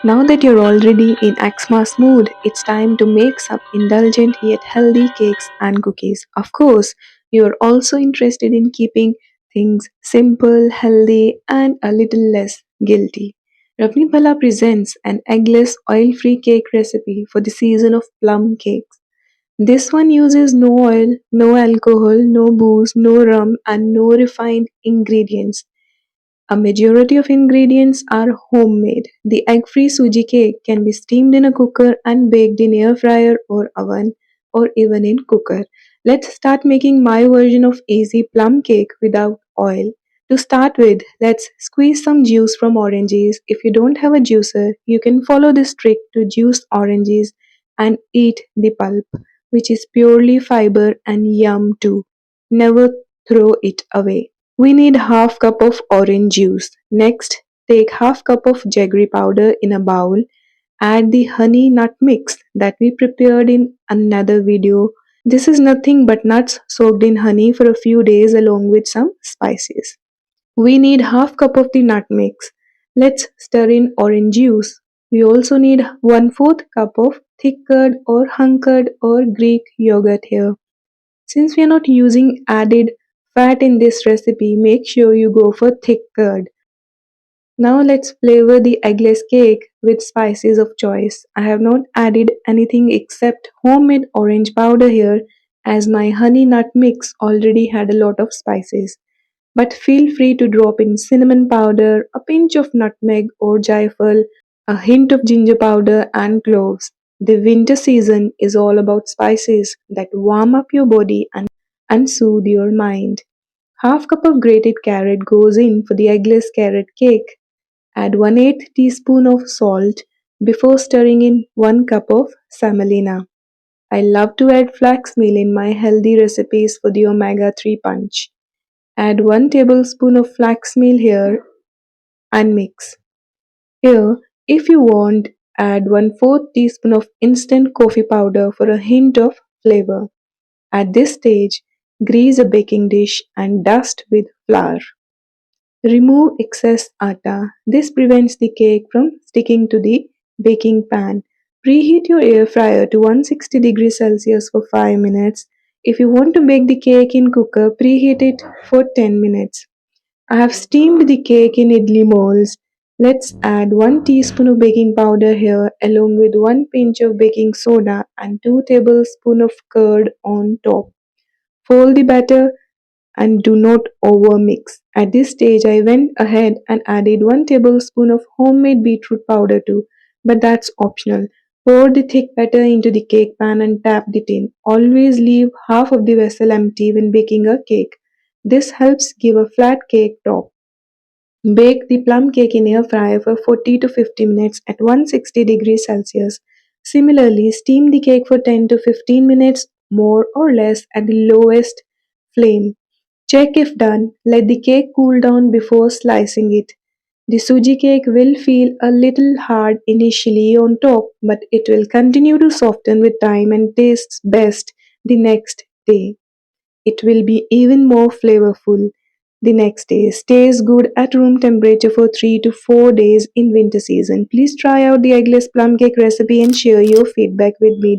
Now that you're already in Xmas mood, it's time to make some indulgent yet healthy cakes and cookies. Of course, you're also interested in keeping things simple, healthy, and a little less guilty. Ravneet Bhalla presents an eggless, oil-free cake recipe for the season of plum cakes. This one uses no oil, no alcohol, no booze, no rum, and no refined ingredients. A majority of ingredients are homemade. The egg-free sooji cake can be steamed in a cooker and baked in air fryer or oven or even in cooker. Let's start making my version of easy plum cake without oil. To start with, let's squeeze some juice from oranges. If you don't have a juicer, you can follow this trick to juice oranges and eat the pulp, which is purely fiber and yum too. Never throw it away. We need half cup of orange juice. Next, take half cup of jaggery powder in a bowl. Add the honey nut mix that we prepared in another video. This is nothing but nuts soaked in honey for a few days along with some spices. We need half cup of the nut mix. Let's stir in orange juice. We also need 1/4 cup of thick curd or hunkered or Greek yogurt here. Since we are not using added fat in this recipe, make sure you go for thick curd. Now let's flavor the eggless cake with spices of choice. I have not added anything except homemade orange powder here as my honey nut mix already had a lot of spices. But feel free to drop in cinnamon powder, a pinch of nutmeg or jaifal, a hint of ginger powder and cloves. The winter season is all about spices that warm up your body and soothe your mind. Half cup of grated carrot goes in for the eggless carrot cake. Add 1/8 teaspoon of salt before stirring in 1 cup of semolina. I love to add flax meal in my healthy recipes for the omega-3 punch. Add 1 tablespoon of flax meal here and mix. Here, if you want, add 1/4 teaspoon of instant coffee powder for a hint of flavor. At this stage, grease a baking dish and dust with flour. Remove excess atta. This prevents the cake from sticking to the baking pan. Preheat your air fryer to 160 degrees Celsius for 5 minutes. If you want to bake the cake in cooker, preheat it for 10 minutes. I have steamed the cake in idli molds. Let's add 1 teaspoon of baking powder here along with 1 pinch of baking soda and 2 tablespoons of curd on top. Fold the batter and do not overmix. At this stage, I went ahead and added 1 tablespoon of homemade beetroot powder too, but that's optional. Pour the thick batter into the cake pan and tap the tin. Always leave half of the vessel empty when baking a cake. This helps give a flat cake top. Bake the plum cake in air fryer for 40 to 50 minutes at 160 degrees Celsius. Similarly, steam the cake for 10 to 15 minutes more or less at the lowest flame. Check if done. Let the cake cool down before slicing it. The sooji cake will feel a little hard initially on top, but it will continue to soften with time and tastes best the next day. It will be even more flavorful the next day. Stays good at room temperature for 3 to 4 days in winter season. Please try out the eggless plum cake recipe and share your feedback with me.